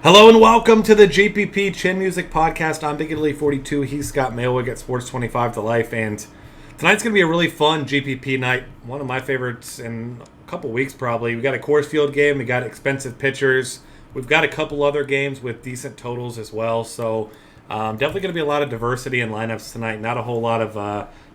Hello and welcome to the GPP Chin Music Podcast. I'm Big Italy 42. He's Scott Mailwig at Sports 25 to Life, and tonight's going to be a really fun GPP night. One of my favorites in a couple weeks, probably. We got a Coors Field game. We got expensive pitchers. We've got a couple other games with decent totals as well. So definitely going to be a lot of diversity in lineups tonight. Not a whole lot of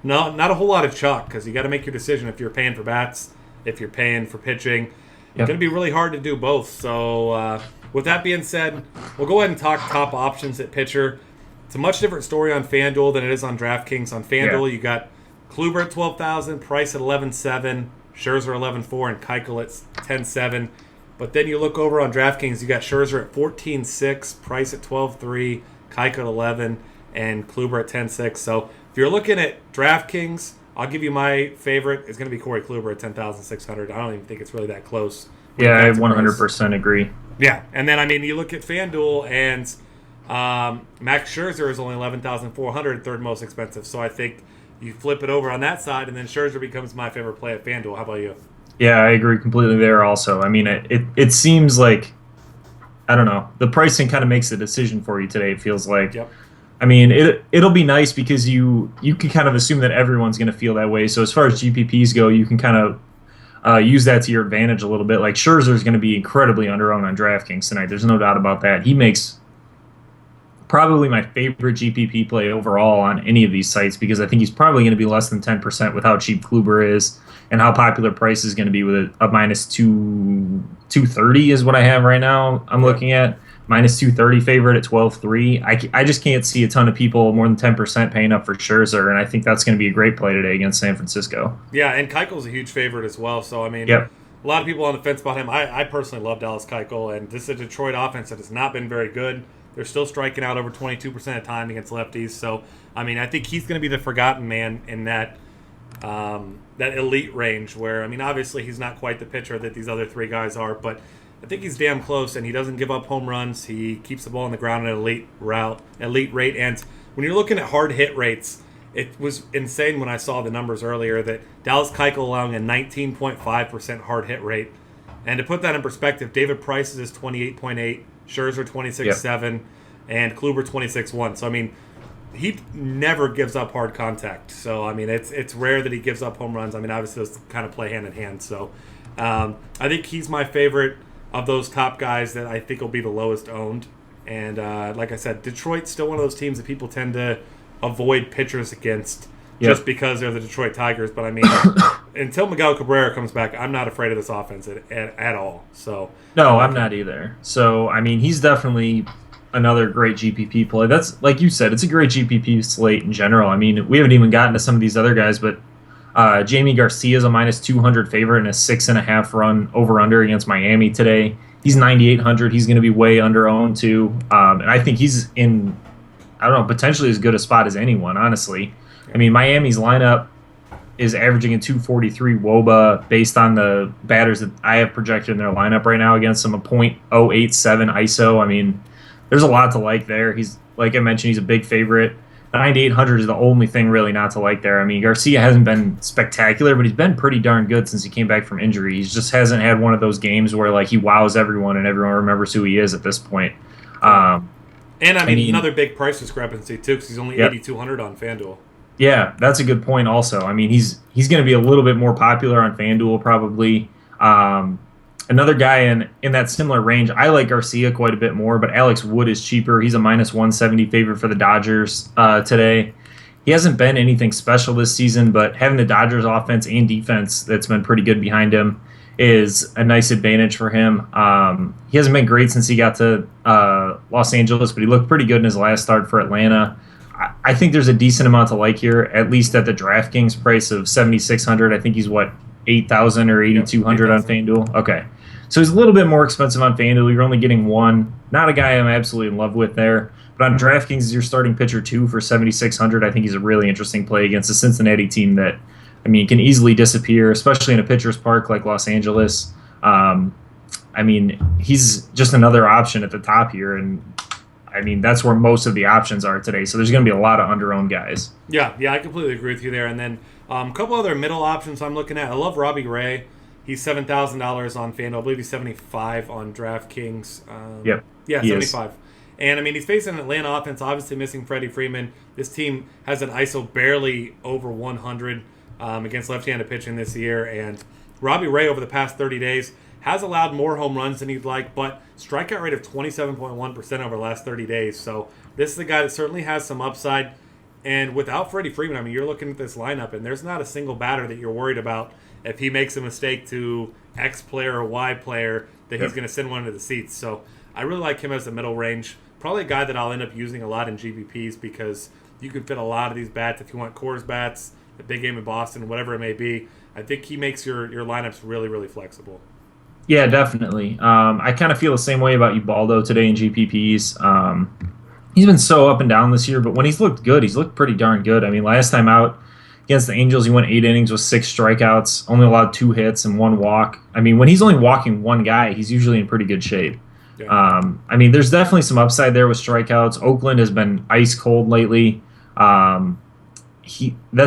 not a whole lot of chalk, because you got to make your decision if you're paying for bats, if you're paying for pitching. Yep. It's going to be really hard to do both. So with that being said, we'll go ahead and talk top options at pitcher. It's a much different story on FanDuel than it is on DraftKings. On FanDuel, you got Kluber at $12,000, Price at $11,700, Scherzer $11,400, and Keuchel at $10,700. But then you look over on DraftKings, you got Scherzer at $14,600, Price at $12,300, Keuchel at $11,000, and Kluber at $10,600. So if you're looking at DraftKings, I'll give you my favorite. It's going to be Corey Kluber at $10,600. I don't even think it's really that close. Yeah, I 100% agree. Yeah, and then, you look at FanDuel, and Max Scherzer is only $11,400, third most expensive. So I think you flip it over on that side, and then Scherzer becomes my favorite play at FanDuel. How about you? Yeah, I agree completely there also. I mean, it seems like, I don't know, the pricing kind of makes the decision for you today, it feels like. Yep. I mean, it'll be nice because you can kind of assume that everyone's going to feel that way. So as far as GPPs go, you can kind of use that to your advantage a little bit. Like Scherzer is going to be incredibly underowned on DraftKings tonight. There's no doubt about that. He makes probably my favorite GPP play overall on any of these sites, because I think he's probably going to be less than 10% with how cheap Kluber is and how popular Price is going to be with a minus 230 is what I have right now. I'm looking at minus 230 favorite at 12.3. I just can't see a ton of people more than 10% paying up for Scherzer, and I think that's going to be a great play today against San Francisco. Yeah, and Keuchel's a huge favorite as well. So, a lot of people on the fence about him. I personally love Dallas Keuchel, and this is a Detroit offense that has not been very good. They're still striking out over 22% of the time against lefties. So, I think he's going to be the forgotten man in that elite range where, obviously he's not quite the pitcher that these other three guys are, but I think he's damn close, and he doesn't give up home runs. He keeps the ball on the ground at an elite rate. And when you're looking at hard hit rates, it was insane when I saw the numbers earlier that Dallas Keuchel allowing a 19.5% hard hit rate. And to put that in perspective, David Price's is 28.8, Scherzer 26.7, and Kluber 26.1. So, he never gives up hard contact. So, it's rare that he gives up home runs. Obviously those kind of play hand in hand. So, I think he's my favorite of those top guys that I think will be the lowest owned. And like I said, Detroit's still one of those teams that people tend to avoid pitchers against just because they're the Detroit Tigers. But until Miguel Cabrera comes back, I'm not afraid of this offense at all. So no, I'm not either. So he's definitely another great GPP play. That's, like you said, it's a great GPP slate in general. We haven't even gotten to some of these other guys, but Jamie Garcia is a minus 200 favorite and a 6.5 run over-under against Miami today. He's 9,800. He's going to be way under-owned, too. And I think he's in, potentially as good a spot as anyone, honestly. Miami's lineup is averaging a 243 WOBA based on the batters that I have projected in their lineup right now against him, a .087 ISO. There's a lot to like there. He's, like I mentioned, he's a big favorite. 9,800 is the only thing really not to like there. Garcia hasn't been spectacular, but he's been pretty darn good since he came back from injury. He just hasn't had one of those games where he wows everyone and everyone remembers who he is at this point. Another big price discrepancy too, because he's only 8,200 on FanDuel. Yeah, that's a good point. Also, he's going to be a little bit more popular on FanDuel probably. Another guy in that similar range, I like Garcia quite a bit more, but Alex Wood is cheaper. He's a minus 170 favorite for the Dodgers today. He hasn't been anything special this season, but having the Dodgers offense and defense that's been pretty good behind him is a nice advantage for him. He hasn't been great since he got to Los Angeles, but he looked pretty good in his last start for Atlanta. I think there's a decent amount to like here, at least at the DraftKings price of 7,600. I think he's 8,000 or 8,200 on FanDuel. Okay. So he's a little bit more expensive on FanDuel. You're only getting one. Not a guy I'm absolutely in love with there. But on DraftKings, as your starting pitcher too for 7,600, I think he's a really interesting play against a Cincinnati team that, can easily disappear, especially in a pitcher's park like Los Angeles. He's just another option at the top here, and that's where most of the options are today. So there's going to be a lot of under-owned guys. Yeah, I completely agree with you there. And then a couple other middle options I'm looking at. I love Robbie Ray. He's $7,000 on FanDuel. I believe he's 75 on DraftKings. Yep. Yeah, 75. And, I mean, he's facing an Atlanta offense, obviously missing Freddie Freeman. This team has an ISO barely over 100 against left-handed pitching this year. And Robbie Ray, over the past 30 days, has allowed more home runs than he'd like, but strikeout rate of 27.1% over the last 30 days. So this is a guy that certainly has some upside. And without Freddie Freeman, I mean, you're looking at this lineup, and there's not a single batter that you're worried about if he makes a mistake to X player or Y player that he's going to send one into the seats. So I really like him as a middle range. Probably a guy that I'll end up using a lot in GPPs because you can fit a lot of these bats if you want Coors bats, the big game in Boston, whatever it may be. I think he makes your lineups really, really flexible. Yeah, definitely. I kind of feel the same way about Ubaldo today in GPPs. He's been so up and down this year, but when he's looked good, he's looked pretty darn good. I mean, last time out against the Angels, he went 8 innings with 6 strikeouts, only allowed 2 hits and 1 walk. I mean, when he's only walking one guy, he's usually in pretty good shape. Yeah. I mean, there's definitely some upside there with strikeouts. Oakland has been ice cold lately. That's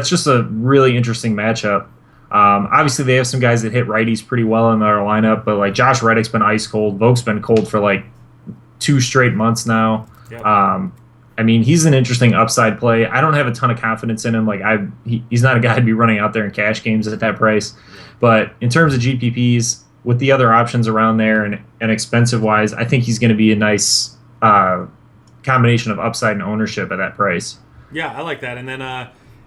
just a really interesting matchup. Obviously, they have some guys that hit righties pretty well in their lineup, but like Josh Reddick's been ice cold. Vogel's been cold for like 2 straight months now. Yep. I mean, he's an interesting upside play. I don't have a ton of confidence in him. Like he's not a guy I'd be running out there in cash games at that price. But in terms of GPPs, with the other options around there and expensive wise, I think he's going to be a nice combination of upside and ownership at that price. Yeah, I like that. And then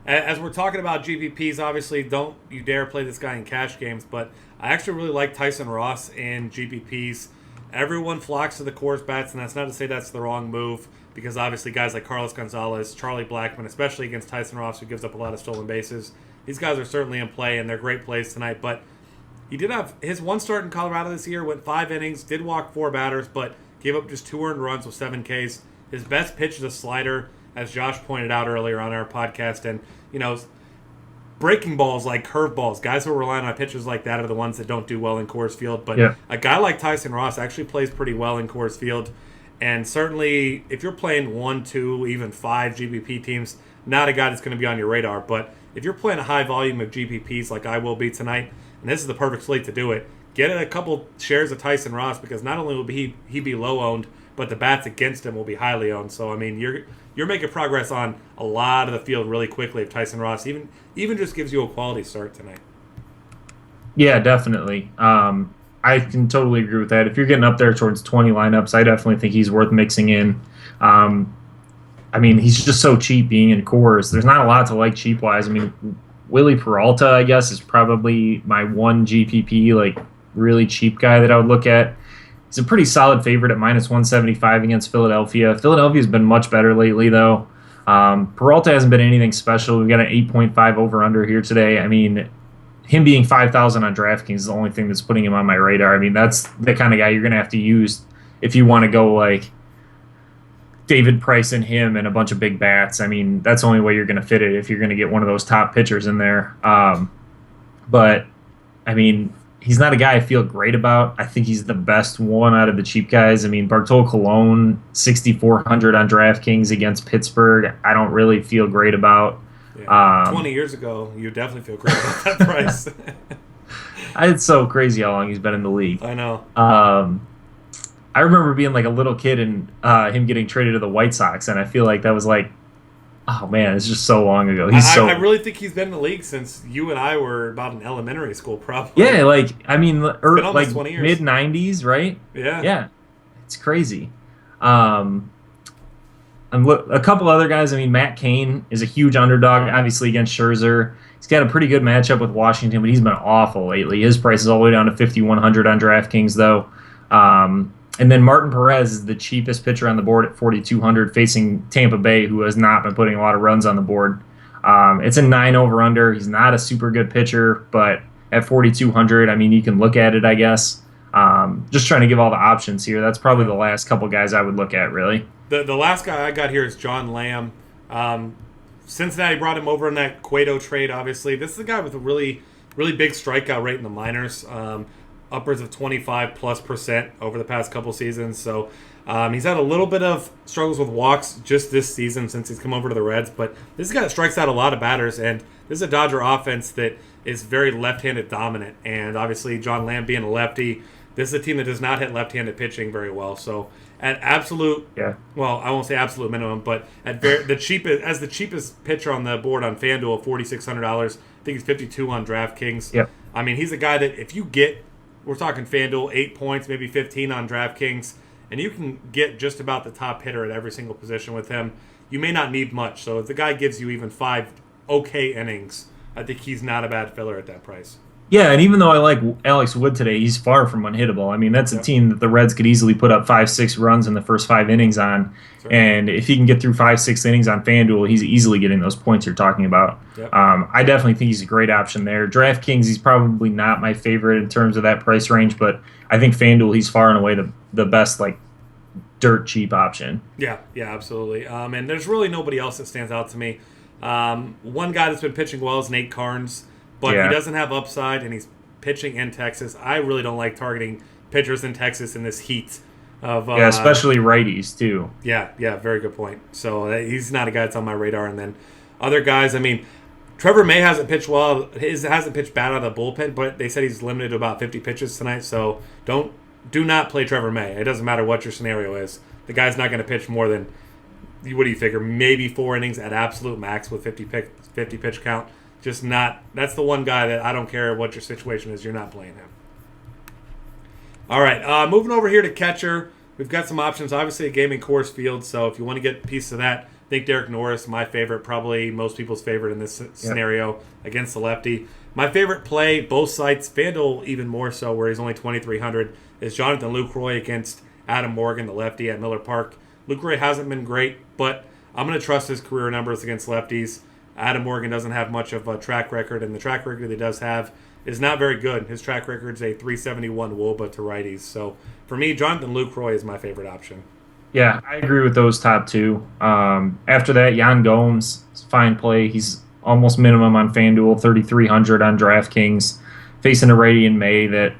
as we're talking about GPPs, obviously don't you dare play this guy in cash games, but I actually really like Tyson Ross in GPPs. Everyone flocks to the Coors bats, and that's not to say that's the wrong move, because obviously guys like Carlos Gonzalez, Charlie Blackmon, especially against Tyson Ross, who gives up a lot of stolen bases, these guys are certainly in play, and they're great plays tonight. But he did have his one start in Colorado this year, went 5 innings, did walk 4 batters, but gave up just 2 earned runs with 7 Ks. His best pitch is a slider, as Josh pointed out earlier on our podcast, and, you know, breaking balls like curveballs, guys who are relying on pitchers like that are the ones that don't do well in Coors Field. But a guy like Tyson Ross actually plays pretty well in Coors Field. And certainly, if you're playing 1, 2, even 5 GPP teams, not a guy that's going to be on your radar. But if you're playing a high volume of GPPs like I will be tonight, and this is the perfect slate to do it, get a couple shares of Tyson Ross, because not only will he be low owned, but the bats against him will be highly owned. So, I mean, you're making progress on a lot of the field really quickly if Tyson Ross even just gives you a quality start tonight. Yeah, definitely. I can totally agree with that. If you're getting up there towards 20 lineups, I definitely think he's worth mixing in. I mean, he's just so cheap being in Coors. There's not a lot to like cheap-wise. I mean, Willie Peralta, I guess, is probably my one GPP, like, really cheap guy that I would look at. He's a pretty solid favorite at minus 175 against Philadelphia. Philadelphia's been much better lately, though. Peralta hasn't been anything special. We've got an 8.5 over-under here today. I mean, him being 5,000 on DraftKings is the only thing that's putting him on my radar. I mean, that's the kind of guy you're going to have to use if you want to go, like, David Price and him and a bunch of big bats. I mean, that's the only way you're going to fit it if you're going to get one of those top pitchers in there. But, I mean, he's not a guy I feel great about. I think he's the best one out of the cheap guys. I mean, Bartolo Colon, 6,400 on DraftKings against Pittsburgh, I don't really feel great about. Yeah. 20 years ago, you definitely feel great about that price. It's so crazy how long he's been in the league. I know. I remember being like a little kid and him getting traded to the White Sox, and I feel like that was like, oh man, it's just so long ago. I really think he's been in the league since you and I were about in elementary school, probably. Yeah, like, I mean, like mid 90s, right? Yeah. Yeah, it's crazy. A couple other guys. I mean, Matt Cain is a huge underdog, obviously, against Scherzer. He's got a pretty good matchup with Washington, but he's been awful lately. His price is all the way down to 5,100 on DraftKings, though. And then Martin Perez is the cheapest pitcher on the board at 4,200, facing Tampa Bay, who has not been putting a lot of runs on the board. It's a 9 over-under. He's not a super good pitcher, but at 4,200, I mean, you can look at it, I guess. Just trying to give all the options here. That's probably the last couple guys I would look at, really. The last guy I got here is John Lamb. Cincinnati brought him over in that Cueto trade, obviously. This is a guy with a really, really big strikeout rate in the minors. Upwards of 25+% over the past couple seasons. So He's had a little bit of struggles with walks just this season since he's come over to the Reds, but this guy strikes out a lot of batters, and this is a Dodger offense that is very left-handed dominant. And obviously, John Lamb being a lefty, this is a team that does not hit left-handed pitching very well. So at absolute, well, I won't say absolute minimum, but at the cheapest pitcher on the board on FanDuel, $4,600. I think he's 52 on DraftKings. Yep. I mean, he's a guy that if you get, we're talking FanDuel, 8 points, maybe 15 on DraftKings, and you can get just about the top hitter at every single position with him. You may not need much. So if the guy gives you even 5 okay innings, I think he's not a bad filler at that price. Yeah, and even though I like Alex Wood today, he's far from unhittable. I mean, that's a team that the Reds could easily put up 5-6 runs in the first 5 innings on. Right. And if he can get through 5-6 innings on FanDuel, he's easily getting those points you're talking about. Yep. I definitely think he's a great option there. DraftKings, he's probably not my favorite in terms of that price range, but I think FanDuel, he's far and away the best, like, dirt cheap option. Yeah, absolutely. And there's really nobody else that stands out to me. One guy that's been pitching well is Nate Karns. But he doesn't have upside, and he's pitching in Texas. I really don't like targeting pitchers in Texas in this heat. Especially righties, too. Yeah, very good point. So he's not a guy that's on my radar. And then other guys, I mean, Trevor May hasn't pitched well. Hasn't pitched bad out of the bullpen, but they said he's limited to about 50 pitches tonight. So do not play Trevor May. It doesn't matter what your scenario is. The guy's not going to pitch more than, what do you figure, maybe 4 innings at absolute max with 50 pitch count. Just not. That's the one guy that I don't care what your situation is. You're not playing him. All right, moving over here to catcher. We've got some options. Obviously, a game in Coors Field. So if you want to get a piece of that, I think Derek Norris, my favorite, probably most people's favorite in this scenario against the lefty. My favorite play, both sites, FanDuel even more so, where he's only 2,300, is Jonathan Lucroy against Adam Morgan, the lefty at Miller Park. Lucroy hasn't been great, but I'm going to trust his career numbers against lefties. Adam Morgan doesn't have much of a track record, and the track record that he does have is not very good. His track record is a 371 WOBA to righties. So for me, Jonathan Lucroy is my favorite option. Yeah, I agree with those top two. After that, Yan Gomes, fine play. He's almost minimum on FanDuel, 3,300 on DraftKings. Facing a righty in May that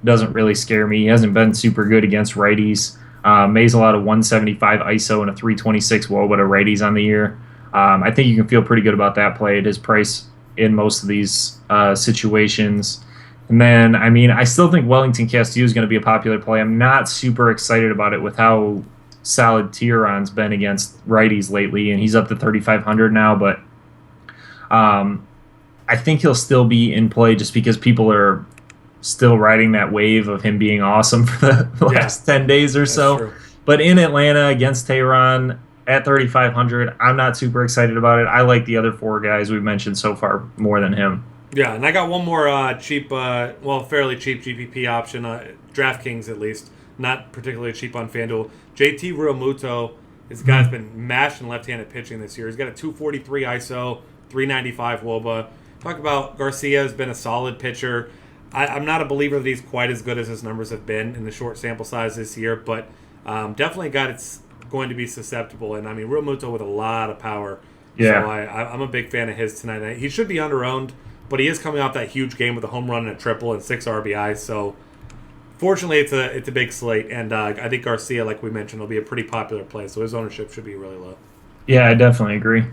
doesn't really scare me. He hasn't been super good against righties. May's a lot of 175 ISO and a 326 WOBA to righties on the year. I think you can feel pretty good about that play at his price in most of these situations. And then, I mean, I still think Wellington Castillo is going to be a popular play. I'm not super excited about it with how solid Tieron's been against righties lately, and he's up to 3,500 now. But I think he'll still be in play just because people are still riding that wave of him being awesome for the last 10 days or so. True. But in Atlanta against Tieron, at 3,500, I'm not super excited about it. I like the other 4 guys we've mentioned so far more than him. Yeah, and I got one more fairly cheap GPP option, DraftKings at least, not particularly cheap on FanDuel. JT Realmuto is a guy that's been mashing left-handed pitching this year. He's got a 243 ISO, 395 WOBA. Talk about Garcia has been a solid pitcher. I'm not a believer that he's quite as good as his numbers have been in the short sample size this year, but definitely a guy that's going to be susceptible, and I mean Realmuto with a lot of power. Yeah. So I'm a big fan of his tonight. He should be under-owned, but he is coming off that huge game with a home run and a triple and 6 RBIs. So fortunately, it's a big slate, and I think Garcia, like we mentioned, will be a pretty popular play. So his ownership should be really low. Yeah, I definitely agree.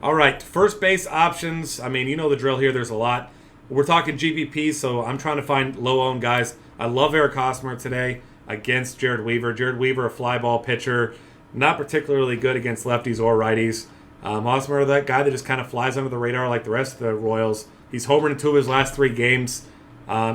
All right, first base options. I mean, you know the drill here. There's a lot. We're talking GPP, so I'm trying to find low-owned guys. I love Eric Hosmer today against Jared Weaver. Jared Weaver, a fly ball pitcher. Not particularly good against lefties or righties. Hosmer, that guy that just kind of flies under the radar like the rest of the Royals. He's homered in 2 of his last 3 games.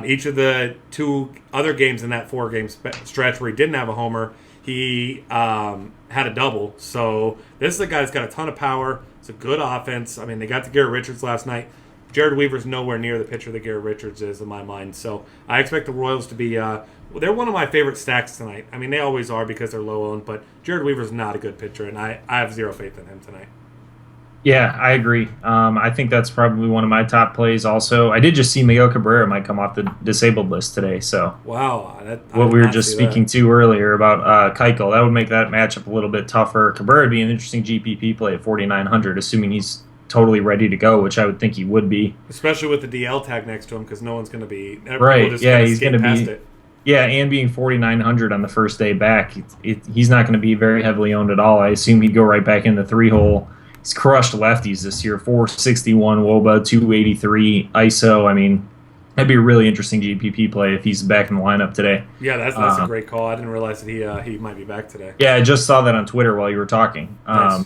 Each of the 2 other games in that 4-game stretch where he didn't have a homer, he had a double. So this is a guy that's got a ton of power. It's a good offense. I mean, they got to Garrett Richards last night. Jared Weaver's nowhere near the pitcher that Garrett Richards is in my mind. So I expect the Royals to be they're one of my favorite stacks tonight. I mean, they always are because they're low-owned, but Jared Weaver's not a good pitcher, and I have zero faith in him tonight. Yeah, I agree. I think that's probably one of my top plays also. I did just see Miguel Cabrera might come off the disabled list today. So wow, what we were just speaking to earlier about Keuchel, that would make that matchup a little bit tougher. Cabrera would be an interesting GPP play at 4,900, assuming he's totally ready to go, which I would think he would be. Especially with the DL tag next to him, because no one's going to be... Right, yeah, he's going to be... Yeah, and being 4,900 on the first day back, he's not going to be very heavily owned at all. I assume he'd go right back in the three hole. He's crushed lefties this year, 461 WOBA, 283 ISO. I mean, that'd be a really interesting GPP play if he's back in the lineup today. Yeah, that's a great call. I didn't realize that he might be back today. Yeah, I just saw that on Twitter while you were talking. Nice.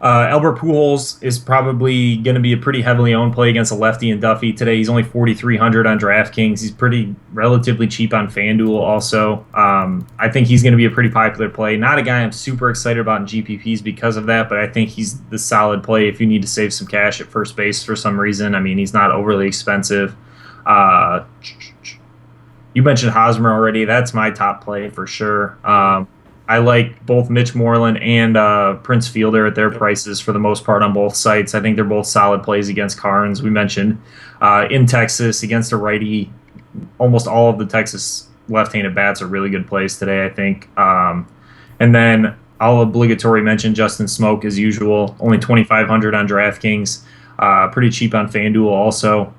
Albert Pujols is probably going to be a pretty heavily owned play against a lefty and Duffy today. He's only 4,300 on DraftKings. He's pretty relatively cheap on FanDuel also. I think he's going to be a pretty popular play. Not a guy I'm super excited about in GPPs because of that, but I think he's the solid play if you need to save some cash at first base for some reason. I mean, he's not overly expensive. You mentioned Hosmer already. That's my top play for sure. I like both Mitch Moreland and Prince Fielder at their prices for the most part on both sites. I think they're both solid plays against Carnes. We mentioned in Texas against a righty, almost all of the Texas left-handed bats are really good plays today, I think. And then I'll obligatory mention Justin Smoke as usual, only 2,500 on DraftKings, pretty cheap on FanDuel also.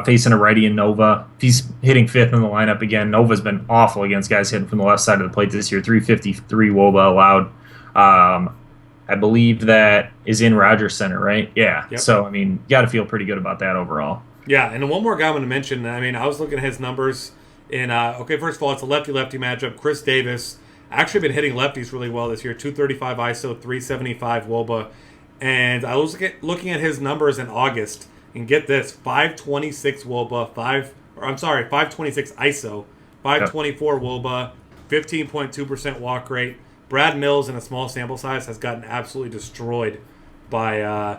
Facing a righty in Nova. If he's hitting fifth in the lineup again, Nova's been awful against guys hitting from the left side of the plate this year. 353 WOBA allowed. I believe that is in Rogers Center, right? Yeah. Yep. So, I mean, you got to feel pretty good about that overall. Yeah, and one more guy I'm going to mention. I mean, I was looking at his numbers. And, first of all, it's a lefty-lefty matchup. Chris Davis actually been hitting lefties really well this year. 235 ISO, 375 WOBA. And I was looking at his numbers in August. And get this, 526 WOBA, 526 ISO, 524 WOBA, 15.2% walk rate. Brad Mills in a small sample size has gotten absolutely destroyed by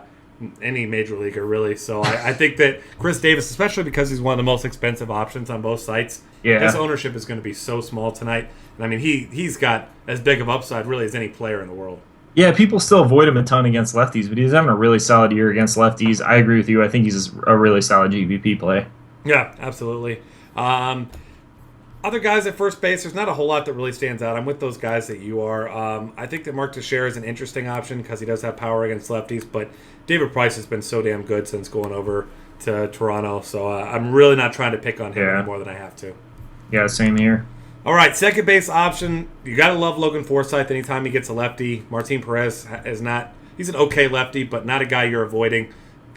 any major leaguer, really. So I think that Chris Davis, especially because he's one of the most expensive options on both sites, his ownership is going to be so small tonight. And I mean, he's got as big of upside really as any player in the world. Yeah, people still avoid him a ton against lefties, but he's having a really solid year against lefties. I agree with you. I think he's a really solid GPP play. Yeah, absolutely. Other guys at first base, there's not a whole lot that really stands out. I'm with those guys that you are. I think that Mark Teixeira is an interesting option because he does have power against lefties, but David Price has been so damn good since going over to Toronto, so I'm really not trying to pick on him any more than I have to. Yeah, same here. All right, second base option. You got to love Logan Forsythe anytime he gets a lefty. Martin Perez is not – he's an okay lefty, but not a guy you're avoiding.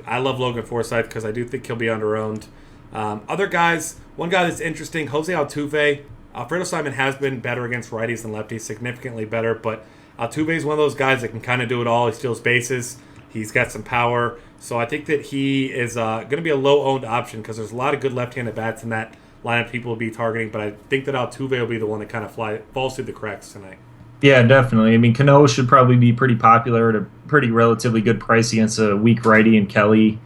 I love Logan Forsythe because I do think he'll be under-owned. Other guys, one guy that's interesting, Jose Altuve. Alfredo Simon has been better against righties than lefties, significantly better, but Altuve is one of those guys that can kind of do it all. He steals bases. He's got some power. So I think that he is going to be a low-owned option because there's a lot of good left-handed bats in that lineup people will be targeting, but I think that Altuve will be the one that kind of falls through the cracks tonight. Yeah, definitely. I mean, Cano should probably be pretty popular at a pretty relatively good price against a weak righty and Kelly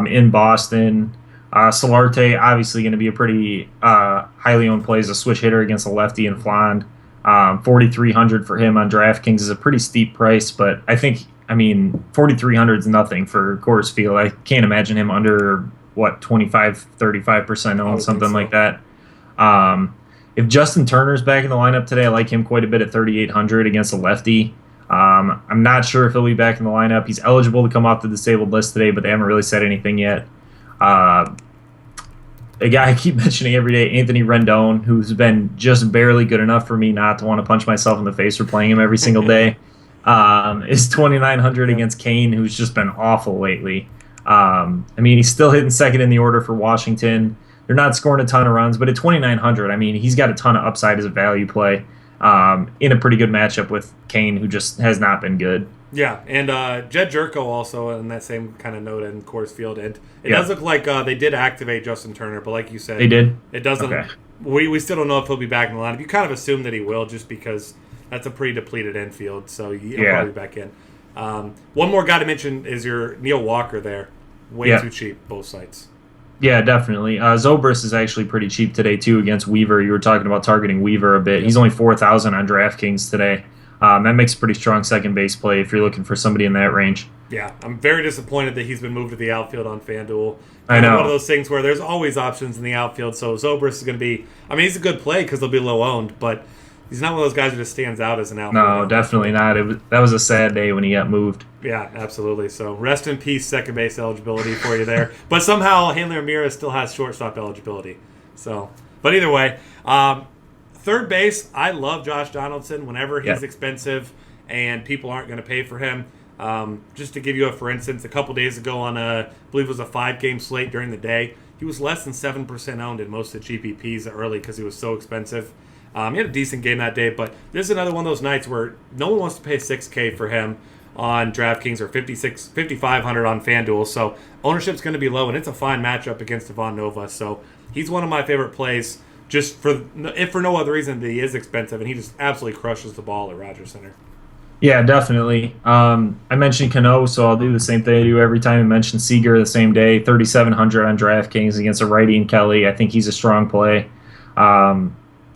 in Boston. Solarte, obviously going to be a pretty highly owned play as a switch hitter against a lefty in Fland. 4,300 for him on DraftKings is a pretty steep price, but I think, 4,300 is nothing for Coors Field. I can't imagine him under 25-35% owned, something like that. If Justin Turner's back in the lineup today, I like him quite a bit at 3,800 against a lefty. I'm not sure if he'll be back in the lineup. He's eligible to come off the disabled list today, but they haven't really said anything yet. A guy I keep mentioning every day, Anthony Rendon, who's been just barely good enough for me not to want to punch myself in the face for playing him every single day, is 2,900 against Kane, who's just been awful lately. He's still hitting second in the order for Washington. They're not scoring a ton of runs, but at 2,900, he's got a ton of upside as a value play in a pretty good matchup with Kane, who just has not been good. Yeah, and Jed Jerko also in that same kind of note in Coors Field. And it does look like they did activate Justin Turner, but like you said, they did. It doesn't. Okay. We still don't know if he'll be back in the lineup. You kind of assume that he will, just because that's a pretty depleted infield, so he'll probably be back in. One more guy to mention is your Neil Walker there. Way too cheap, both sites. Yeah, definitely. Zobrist is actually pretty cheap today, too, against Weaver. You were talking about targeting Weaver a bit. He's only 4,000 on DraftKings today. That makes a pretty strong second base play if you're looking for somebody in that range. Yeah, I'm very disappointed that he's been moved to the outfield on FanDuel. I know. One of those things where there's always options in the outfield, so Zobrist is going to be – he's a good play because they'll be low-owned, but he's not one of those guys who just stands out as an outfielder. No, definitely not. That was a sad day when he got moved. Yeah, absolutely. So rest in peace, second base eligibility for you there. But somehow Hanley Ramirez still has shortstop eligibility. So But either way, third base, I love Josh Donaldson whenever he's expensive and people aren't going to pay for him. Just to give you for instance, a couple days ago on I believe it was a 5-game slate during the day, he was less than 7% owned in most of the GPPs early because he was so expensive. He had a decent game that day, but this is another one of those nights where no one wants to pay $6K for him on DraftKings or $5,500 on FanDuel. So ownership's going to be low, and it's a fine matchup against Devon Nova. So he's one of my favorite plays, just if for no other reason that he is expensive, and he just absolutely crushes the ball at Rogers Center. Yeah, definitely. I mentioned Cano, so I'll do the same thing I do every time I mention Seager the same day. 3,700 on DraftKings against a righty and Kelly. I think he's a strong play.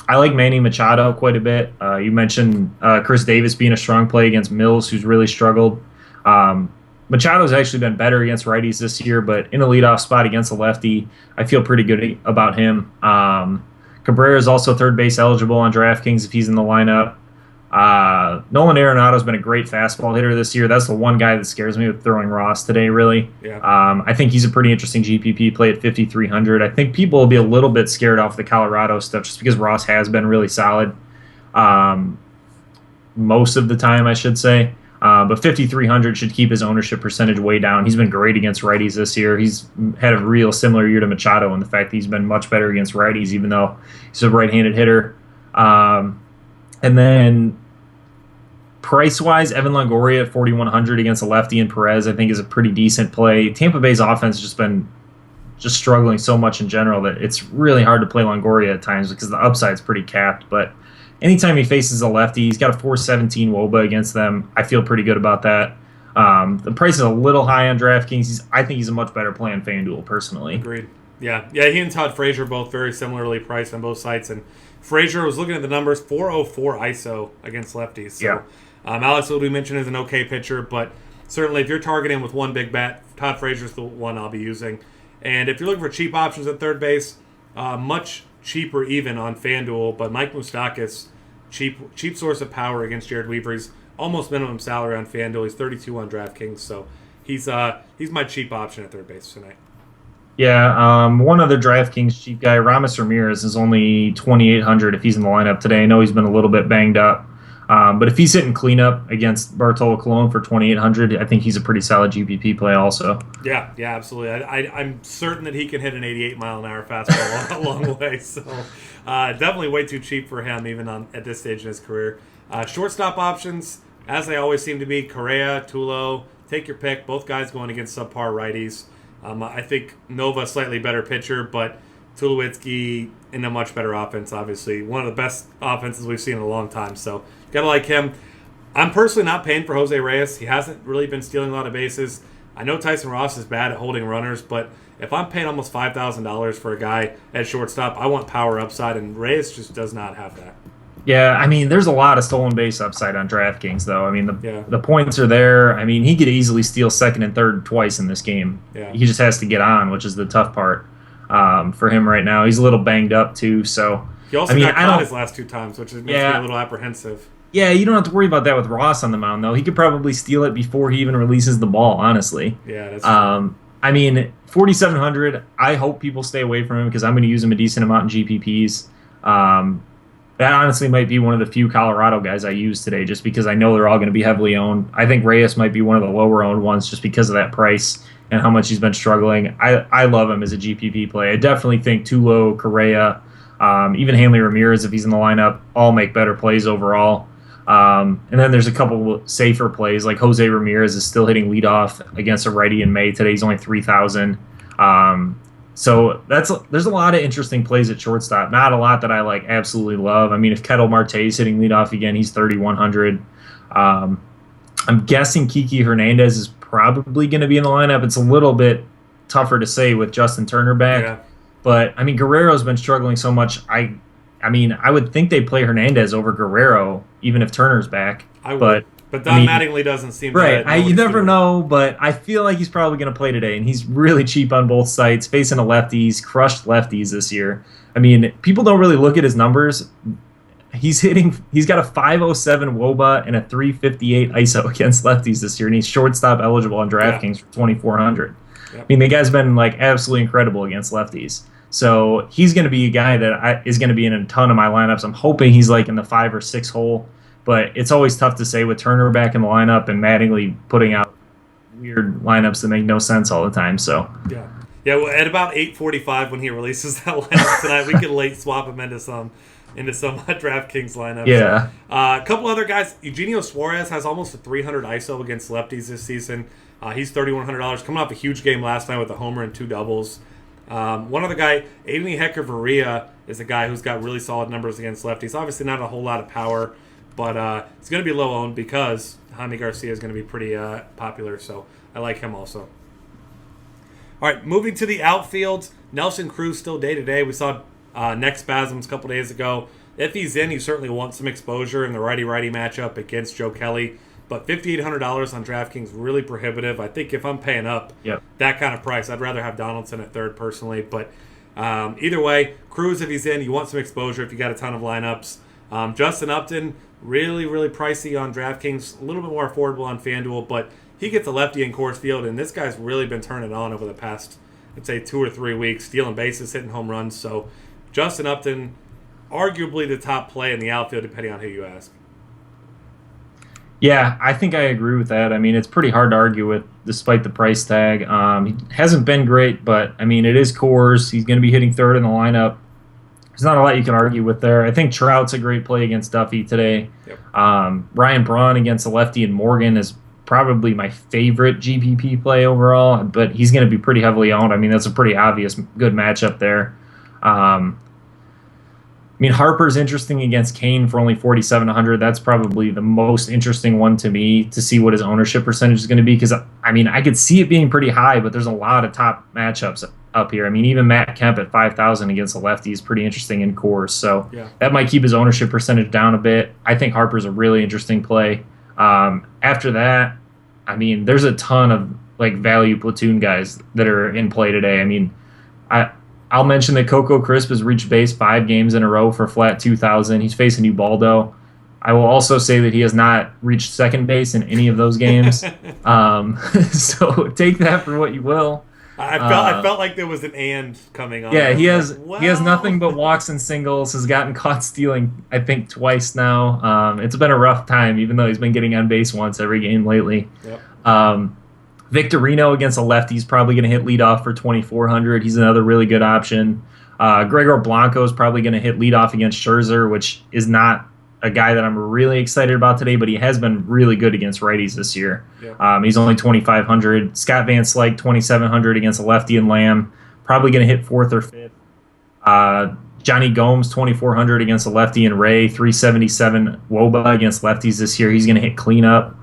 I like Manny Machado quite a bit. You mentioned Chris Davis being a strong play against Mills, who's really struggled. Machado's actually been better against righties this year, but in a leadoff spot against a lefty, I feel pretty good about him. Cabrera is also third base eligible on DraftKings if he's in the lineup. Nolan Arenado's been a great fastball hitter this year. That's the one guy that scares me with throwing Ross today, really. Yeah. I think he's a pretty interesting GPP play at 5,300. I think people will be a little bit scared off the Colorado stuff just because Ross has been really solid most of the time, I should say. But 5,300 should keep his ownership percentage way down. He's been great against righties this year. He's had a real similar year to Machado in the fact that he's been much better against righties, even though he's a right-handed hitter. And then price-wise, Evan Longoria at 4,100 against a lefty and Perez, I think, is a pretty decent play. Tampa Bay's offense has just been struggling so much in general that it's really hard to play Longoria at times because the upside's pretty capped. But anytime he faces a lefty, he's got a 417 WOBA against them. I feel pretty good about that. The price is a little high on DraftKings. I think he's a much better play on FanDuel, personally. Agreed. Yeah, he and Todd Frazier both very similarly priced on both sites. And Frazier was looking at the numbers, 404 ISO against lefties. So, yeah. Alex Wood, we mentioned, is an okay pitcher, but certainly if you're targeting with one big bat, Todd Frazier's the one I'll be using. And if you're looking for cheap options at third base, much cheaper even on FanDuel, but Mike Moustakas, cheap source of power against Jared Weaver. He's almost minimum salary on FanDuel. He's 32 on DraftKings, so he's my cheap option at third base tonight. Yeah, one other DraftKings cheap guy, Ramos Ramirez, is only 2,800 if he's in the lineup today. I know he's been a little bit banged up. But if he's hitting cleanup against Bartolo Colon for 2,800, I think he's a pretty solid GPP play also. Yeah, absolutely. I'm certain that he can hit an 88-mile-an-hour fastball along the way. So definitely way too cheap for him, even at this stage in his career. Shortstop options, as they always seem to be, Correa, Tulo, take your pick. Both guys going against subpar righties. I think Nova slightly better pitcher, but Tulowitzki in a much better offense, obviously. One of the best offenses we've seen in a long time, so got to like him. I'm personally not paying for Jose Reyes. He hasn't really been stealing a lot of bases. I know Tyson Ross is bad at holding runners, but if I'm paying almost $5,000 for a guy at shortstop, I want power upside, and Reyes just does not have that. Yeah, I mean, there's a lot of stolen base upside on DraftKings, though. I mean, the points are there. I mean, he could easily steal second and third twice in this game. Yeah. He just has to get on, which is the tough part for him right now. He's a little banged up, too. So he also got caught his last 2 times, which makes me a little apprehensive. Yeah, you don't have to worry about that with Ross on the mound, though. He could probably steal it before he even releases the ball, honestly. Yeah, that's true. I mean, 4,700, I hope people stay away from him because I'm going to use him a decent amount in GPPs. That honestly might be one of the few Colorado guys I use today just because I know they're all going to be heavily owned. I think Reyes might be one of the lower-owned ones just because of that price and how much he's been struggling. I love him as a GPP play. I definitely think Tulo, Correa, even Hanley Ramirez, if he's in the lineup, all make better plays overall. And then there's a couple safer plays, like Jose Ramirez is still hitting leadoff against a righty in May. Today he's only 3,000. So there's a lot of interesting plays at shortstop. Not a lot that I absolutely love. I mean, if Ketel Marte is hitting leadoff again, he's 3,100. I'm guessing Kiki Hernandez is probably going to be in the lineup. It's a little bit tougher to say with Justin Turner back. Yeah. But, I mean, Guerrero's been struggling so much. I would think they play Hernandez over Guerrero, even if Turner's back. But Don Mattingly doesn't seem to. Right, you never know, but I feel like he's probably going to play today, and he's really cheap on both sides, facing a lefty. He's crushed lefties this year. I mean, people don't really look at his numbers. He's got a 507 WOBA and a 358 ISO against lefties this year, and he's shortstop eligible on DraftKings for 2,400. Yep. I mean, the guy's been absolutely incredible against lefties. So he's going to be a guy that is going to be in a ton of my lineups. I'm hoping he's like in the 5 or 6 hole, but it's always tough to say with Turner back in the lineup and Mattingly putting out weird lineups that make no sense all the time. So yeah. Well, at about 8:45 when he releases that lineup tonight, we could late swap him into some DraftKings lineups. Yeah. A couple other guys. Eugenio Suarez has almost a 300 ISO against lefties this season. He's $3,100 coming off a huge game last night with a homer and 2 doubles. One other guy, Aiden Hecker-Varria, is a guy who's got really solid numbers against lefties. Obviously not a whole lot of power, but it's going to be low owned because Jaime Garcia is going to be pretty popular, so I like him also. All right, moving to the outfield, Nelson Cruz still day-to-day. We saw neck spasms a couple days ago. If he's in, you certainly want some exposure in the righty-righty matchup against Joe Kelly. But $5,800 on DraftKings, really prohibitive. I think if I'm paying up that kind of price, I'd rather have Donaldson at third personally. But either way, Cruz, if he's in, you want some exposure if you got a ton of lineups. Justin Upton, really, really pricey on DraftKings. A little bit more affordable on FanDuel, but he gets a lefty in Coors Field, and this guy's really been turning on over the past, I'd say, 2 or 3 weeks, stealing bases, hitting home runs. So Justin Upton, arguably the top play in the outfield, depending on who you ask. Yeah, I think I agree with that. I mean, it's pretty hard to argue with despite the price tag. He hasn't been great, but, I mean, it is Coors. He's going to be hitting third in the lineup. There's not a lot you can argue with there. I think Trout's a great play against Duffy today. Yep. Ryan Braun against a lefty and Morgan is probably my favorite GPP play overall, but he's going to be pretty heavily owned. I mean, that's a pretty obvious good matchup there. I mean, Harper's interesting against Kane for only 4,700. That's probably the most interesting one to me to see what his ownership percentage is going to be because, I mean, I could see it being pretty high, but there's a lot of top matchups up here. I mean, even Matt Kemp at 5,000 against a lefty is pretty interesting in Coors. So that might keep his ownership percentage down a bit. I think Harper's a really interesting play. After that, I mean, there's a ton of like value platoon guys that are in play today. I mean, I'll mention that Coco Crisp has reached base 5 games in a row for flat 2,000. He's facing Ubaldo. I will also say that he has not reached second base in any of those games. So take that for what you will. I felt like there was an and coming on. Yeah, he has nothing but walks and singles. Has gotten caught stealing, I think, twice now. It's been a rough time, even though he's been getting on base once every game lately. Yep. Victorino against a lefty is probably going to hit leadoff for 2,400. He's another really good option. Gregor Blanco is probably going to hit leadoff against Scherzer, which is not a guy that I'm really excited about today, but he has been really good against righties this year. Yeah. He's only 2,500. Scott Van Slyke, 2,700 against a lefty and Lamb, probably going to hit 4th or 5th. Johnny Gomes, 2,400 against a lefty and Ray, 377 WOBA against lefties this year. He's going to hit cleanup.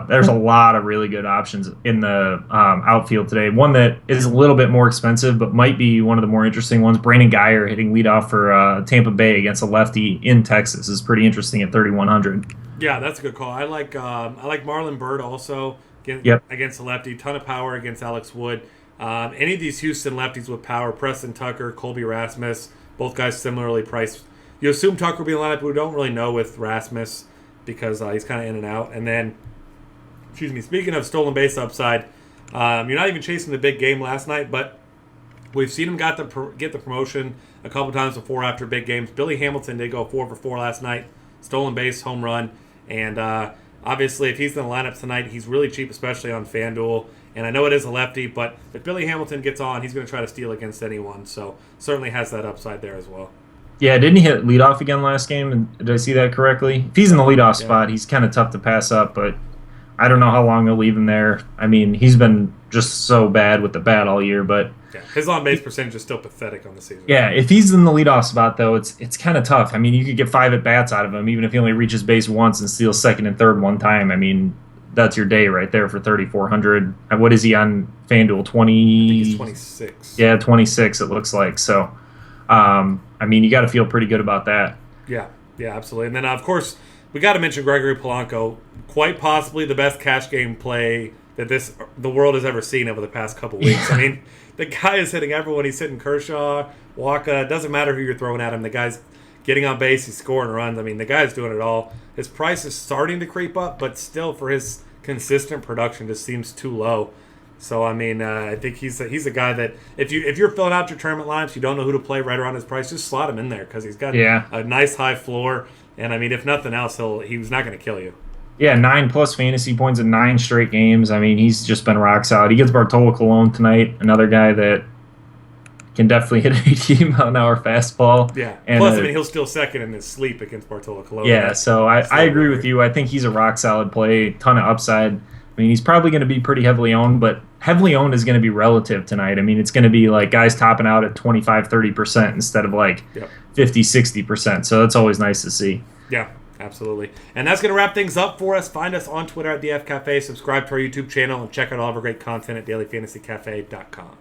There's a lot of really good options in the outfield today. One that is a little bit more expensive, but might be one of the more interesting ones. Brandon Guyer hitting leadoff for Tampa Bay against a lefty in Texas is pretty interesting at 3,100. Yeah, that's a good call. I like Marlon Byrd also against a lefty. Ton of power against Alex Wood. Any of these Houston lefties with power, Preston Tucker, Colby Rasmus, both guys similarly priced. You assume Tucker will be in the lineup, but we don't really know with Rasmus because he's kind of in and out. And then, speaking of stolen base upside, you're not even chasing the big game last night, but we've seen him get the promotion a couple times before after big games. Billy Hamilton did go 4 for 4 last night, stolen base, home run, and obviously if he's in the lineup tonight, he's really cheap, especially on FanDuel. And I know it is a lefty, but if Billy Hamilton gets on, he's going to try to steal against anyone, so certainly has that upside there as well. Yeah, didn't he hit leadoff again last game? Did I see that correctly? If he's in the leadoff spot, he's kind of tough to pass up, but I don't know how long they'll leave him there. I mean, he's been just so bad with the bat all year, but his on-base percentage is still pathetic on the season. Yeah, if he's in the leadoff spot, though, it's kind of tough. I mean, you could get 5 at-bats out of him, even if he only reaches base once and steals second and third one time. I mean, that's your day right there for 3,400. What is he on FanDuel? 20? I think he's 26. Yeah, 26 it looks like. So, I mean, you got to feel pretty good about that. Yeah, absolutely. And then, of course, we got to mention Gregory Polanco, quite possibly the best cash game play that the world has ever seen over the past couple weeks. I mean, the guy is hitting everyone. He's hitting Kershaw, Waka. It doesn't matter who you're throwing at him. The guy's getting on base. He's scoring runs. I mean, the guy's doing it all. His price is starting to creep up, but still for his consistent production just seems too low. So I mean, I think he's a guy that if you're filling out your tournament lineups, you don't know who to play right around his price, just slot him in there because he's got a nice high floor. And I mean, if nothing else, he's not going to kill you. Yeah, 9+ fantasy points in 9 straight games. I mean, he's just been rock solid. He gets Bartolo Colon tonight, another guy that can definitely hit an 80-mile-an-hour fastball. Yeah. And plus, I mean, he'll steal second in his sleep against Bartolo Colon. Yeah, so I agree with you. I think he's a rock solid play, ton of upside. I mean, he's probably going to be pretty heavily owned, but heavily owned is going to be relative tonight. I mean, it's going to be like guys topping out at 25-30% instead of like 50-60%. So that's always nice to see. Yeah, absolutely. And that's going to wrap things up for us. Find us on Twitter at DF Cafe. Subscribe to our YouTube channel and check out all of our great content at dailyfantasycafe.com.